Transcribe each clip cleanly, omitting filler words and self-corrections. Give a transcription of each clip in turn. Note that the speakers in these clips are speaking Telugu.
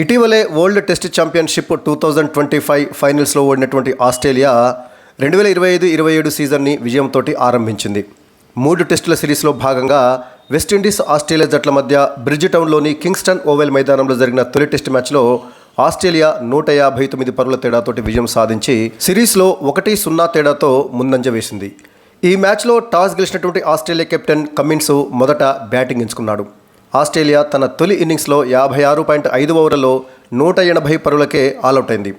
ఇటీవలే వరల్డ్ టెస్ట్ ఛాంపియన్షిప్ 2025 ఫైనల్స్లో ఓడినటువంటి ఆస్ట్రేలియా 2025-27 సీజన్ని విజయంతో ఆరంభించింది. 3 టెస్టుల సిరీస్లో భాగంగా వెస్టిండీస్ ఆస్ట్రేలియా జట్ల మధ్య బ్రిడ్జ్ టౌన్లోని కింగ్స్టన్ ఓవెల్ మైదానంలో జరిగిన తొలి టెస్ట్ మ్యాచ్లో ఆస్ట్రేలియా 159 పరుగుల తేడాతోటి విజయం సాధించి సిరీస్లో 1-0 తేడాతో ముందంజ వేసింది. ఈ మ్యాచ్లో టాస్ గెలిచినటువంటి ఆస్ట్రేలియా కెప్టెన్ కమిన్స్ మొదట బ్యాటింగ్ ఎంచుకున్నాడు. ఆస్ట్రేలియా తన తొలి ఇన్నింగ్స్లో 56.5 ఓవర్లలో 180 పరుగులకే ఆల్అవుట్ అయింది.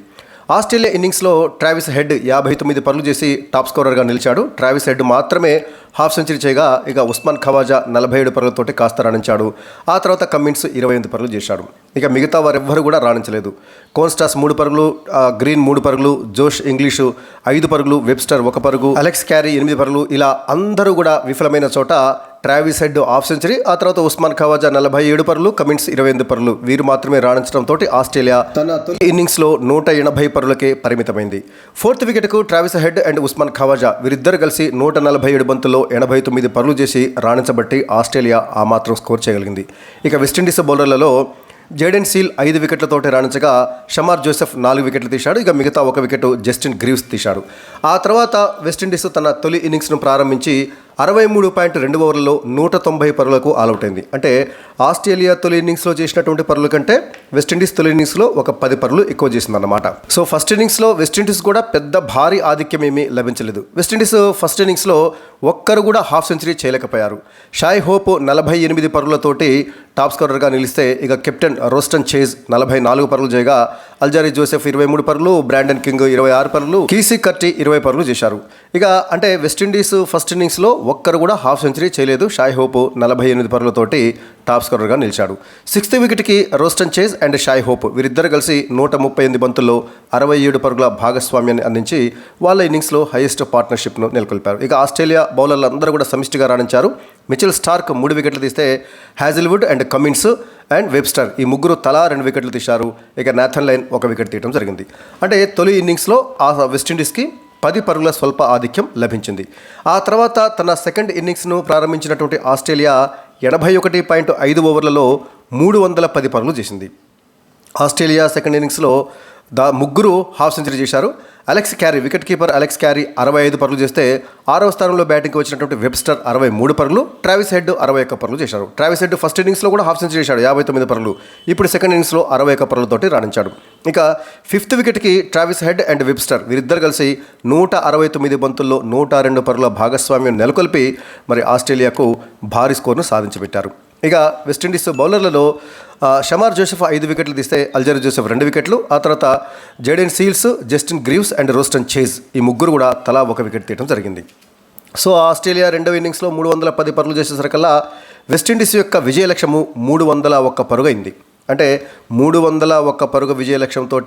ఆస్ట్రేలియా ఇన్నింగ్స్లో ట్రావిస్ హెడ్ 59 పరుగులు చేసి టాప్ స్కోరర్గా నిలిచాడు. ట్రావిస్ హెడ్ మాత్రమే హాఫ్ సెంచరీ చేయగా ఇక ఉస్మాన్ ఖవాజా 47 పరుగులతోటి కాస్త రాణించాడు. ఆ తర్వాత కమిన్స్ 28 పరుగులు చేశాడు. ఇక మిగతా వారెవ్వరూ కూడా రాణించలేదు. కోన్స్టాస్ 3 పరుగులు, గ్రీన్ 3 పరుగులు, జోష్ ఇంగ్లీషు 5 పరుగులు, వెబ్స్టర్ 1 పరుగు, అలెక్స్ క్యారీ 8 పరుగులు, ఇలా అందరూ కూడా విఫలమైన చోట ట్రావిస్ హెడ్ హాఫ్ సెంచరీ, ఆ తర్వాత ఉస్మాన్ ఖవాజా 47 పరుగులు, కమిన్స్ 28 పరుగులు, వీరు మాత్రమే రాణించడంతో ఆస్ట్రేలియా తన తొలి ఇన్నింగ్స్లో 180 పరుగులకే పరిమితమైంది. 4th వికెట్కు Travis Head and Usman Khawaja వీరిద్దరు కలిసి 147 బంతుల్లో 89 పరుగులు చేసి రాణించబట్టి ఆస్ట్రేలియా ఆ మాత్రం స్కోర్ చేయగలిగింది. ఇక వెస్టిండీస్ బౌలర్లలో జేడెన్ సీల్ 5 వికెట్లతోటి రాణించగా షమార్ జోసెఫ్ 4 వికెట్లు తీశాడు. ఇక మిగతా 1 వికెట్ జస్టిన్ గ్రీవ్స్ తీశాడు. ఆ తర్వాత వెస్టిండీస్ తన తొలి ఇన్నింగ్స్ను ప్రారంభించి 63.2 ఓవర్లలో 190 పరుగులకు ఆల్అవుట్ అయింది. అంటే ఆస్ట్రేలియా తొలి ఇన్నింగ్స్లో చేసినటువంటి పరుగుల కంటే వెస్టిండీస్ తొలి ఇన్నింగ్స్లో ఒక 10 పరుగులు ఎక్కువ చేసిందన్నమాట. సో ఫస్ట్ ఇన్నింగ్స్లో వెస్టిండీస్ కూడా పెద్ద భారీ ఆధిక్యం ఏమీ లభించలేదు. వెస్టిండీస్ ఫస్ట్ ఇన్నింగ్స్లో ఒక్కరు కూడా హాఫ్ సెంచరీ చేయలేకపోయారు. షాయ్ హోప్ 48 పరుగులతోటి టాప్ స్కోరర్గా నిలిస్తే ఇక కెప్టెన్ రోస్టన్ చేజ్ 44 పరుగులు చేయగా అల్జారీ జోసెఫ్ 23 పరుగులు, బ్రాండన్ కింగ్ 26 పరుగులు, కీసీ కర్టీ 20 పరుగులు చేశారు. ఇక అంటే వెస్టిండీస్ ఫస్ట్ ఇన్నింగ్స్లో ఒక్కరు కూడా హాఫ్ సెంచరీ చేయలేదు. షాయ్ హోప్ 48 పరుగులతోటి టాప్ స్కోరర్గా నిలిచాడు. 6th వికెట్కి Roston Chase and Shai Hope వీరిద్దరు కలిసి 138 బంతుల్లో 67 పరుగుల భాగస్వామ్యాన్ని అందించి వాళ్ళ ఇన్నింగ్స్లో హైయెస్ట్ పార్ట్నర్షిప్ను నెలకొల్పారు. ఇక ఆస్ట్రేలియా బౌలర్లు అందరూ కూడా సమిష్టిగా రాణించారు. మిచెల్ స్టార్క్ 3 వికెట్లు తీస్తే Hazlewood and Cummins and Webster ఈ ముగ్గురు తలా 2 వికెట్లు తీశారు. ఇక నాథన్ లైన్ 1 వికెట్ తీయడం జరిగింది. అంటే తొలి ఇన్నింగ్స్లో ఆ వెస్టిండీస్కి 10 పరుగుల స్వల్ప ఆధిక్యం లభించింది. ఆ తర్వాత తన సెకండ్ ఇన్నింగ్స్ను ప్రారంభించినటువంటి ఆస్ట్రేలియా 81.5 ఓవర్లలో 310 పరుగులు చేసింది. ఆస్ట్రేలియా సెకండ్ ఇన్నింగ్స్లో ముగ్గురు హాఫ్ సెంచరీ చేశారు. Alex Carey wicket keeper Alex Carey 65 పరుగులు చేస్తే 6వ స్థానంలో బ్యాటింగ్కి వచ్చినటువంటి వెబ్స్టర్ 63 పరుగులు, ట్రావిస్ హెడ్ 61 పరుగులు చేశారు. ట్రావిస్ హెడ్ ఫస్ట్ ఇన్నింగ్స్లో కూడా హాఫ్ సెంచరీ చేశాడు, 59 పరుగులు. ఇప్పుడు సెకండ్ ఇన్నింగ్స్లో 61 పరుగులతోటి రాణించాడు. ఇక 5th వికెట్కి ట్రావిస్ హెడ్ అండ్ వెబ్స్టర్ వీరిద్దరు కలిసి 169 బంతుల్లో 102 పరుగుల భాగస్వామ్యం నెలకొల్పి మరి ఆస్ట్రేలియాకు భారీ స్కోర్ను సాధించబెట్టారు. ఇక వెస్టిండీస్ బౌలర్లలో షమార్ జోసెఫ్ 5 వికెట్లు తీస్తే అల్జారీ జోసెఫ్ 2 వికెట్లు, ఆ తర్వాత Jayden Seales, Justin Greaves and Roston Chase ఈ ముగ్గురు కూడా తలా 1 వికెట్ తీయడం జరిగింది. సో ఆస్ట్రేలియా రెండవ ఇన్నింగ్స్లో 310 పరుగులు చేసేసరికల్లా వెస్టిండీస్ యొక్క విజయ లక్ష్యము 301 పరుగు అయింది. అంటే 301 పరుగు విజయ లక్ష్యంతో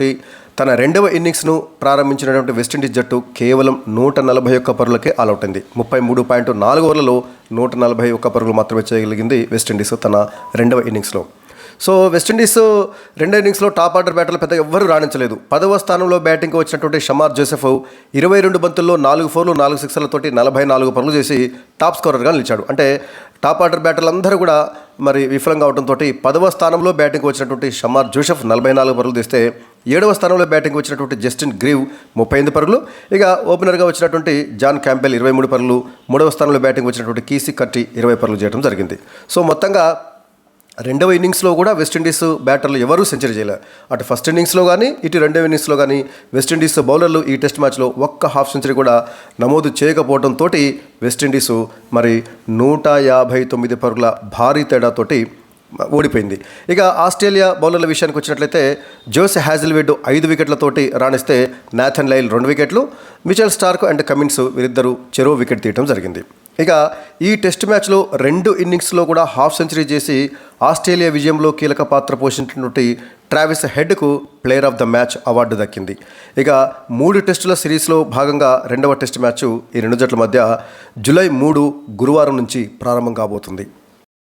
తన రెండవ ఇన్నింగ్స్ను ప్రారంభించినటువంటి వెస్టిండీస్ జట్టు కేవలం 141 పరుగులకే ఆల్అవుట్ అయింది. 33.4 ఓవర్లలో 141 పరుగులు మాత్రమే చేయగలిగింది వెస్టిండీస్ తన రెండవ ఇన్నింగ్స్లో. సో వెస్టిండీస్ రెండో ఇన్నింగ్స్లో టాప్ ఆర్డర్ బ్యాటర్లు పెద్ద ఎవ్వరూ రాణించలేదు. 10వ స్థానంలో బ్యాటింగ్కి వచ్చినటువంటి షమార్ జోసెఫ్ 22 బంతుల్లో 4 ఫోర్లు 4 సిక్సర్లతోటి 44 పరుగులు చేసి టాప్ స్కోరర్గా నిలిచాడు. అంటే టాప్ ఆర్డర్ బ్యాటర్లు అందరూ కూడా మరి విఫలంగా అవడంతో 10వ స్థానంలో బ్యాటింగ్కి వచ్చినటువంటి షమార్ జోసెఫ్ 44 పరుగులు తీస్తే 7వ స్థానంలో బ్యాటింగ్కి వచ్చినటువంటి జస్టిన్ గ్రీవ్ 38 పరుగులు, ఇక ఓపెనర్గా వచ్చినటువంటి జాన్ క్యాంపెల్ 23 పరుగులు, 3వ స్థానంలో బ్యాటింగ్ వచ్చినటువంటి కీసీ కర్టీ 20 పరుగులు చేయడం జరిగింది. సో మొత్తంగా రెండవ ఇన్నింగ్స్లో కూడా వెస్టిండీస్ బ్యాటర్లు ఎవరూ సెంచరీ చేయలేదు. అటు ఫస్ట్ ఇన్నింగ్స్లో కానీ ఇటు రెండవ ఇన్నింగ్స్లో కానీ వెస్టిండీస్ బౌలర్లు ఈ టెస్ట్ మ్యాచ్లో ఒక్క హాఫ్ సెంచరీ కూడా నమోదు చేయకపోవడంతో వెస్టిండీస్ మరి 159 పరుగుల భారీ తేడాతోటి ఓడిపోయింది. ఇక ఆస్ట్రేలియా బౌలర్ల విషయానికి వచ్చినట్లయితే జోస్ హ్యాజిల్వుడ్ 5 వికెట్లతోటి రాణిస్తే నాథన్ లైన్ 2 వికెట్లు, మిచెల్ స్టార్క్ అండ్ కమిన్స్ వీరిద్దరూ చెరో వికెట్ తీయడం జరిగింది. ఇక ఈ టెస్ట్ మ్యాచ్లో 2 ఇన్నింగ్స్లో కూడా హాఫ్ సెంచరీ చేసి ఆస్ట్రేలియా విజయంలో కీలక పాత్ర పోషించినటువంటి ట్రావిస్ హెడ్కు player of the match award దక్కింది. ఇక 3 టెస్టుల సిరీస్లో భాగంగా రెండవ టెస్ట్ మ్యాచ్ ఈ 2 జట్ల మధ్య జూలై 3 గురువారం నుంచి ప్రారంభం కాబోతుంది.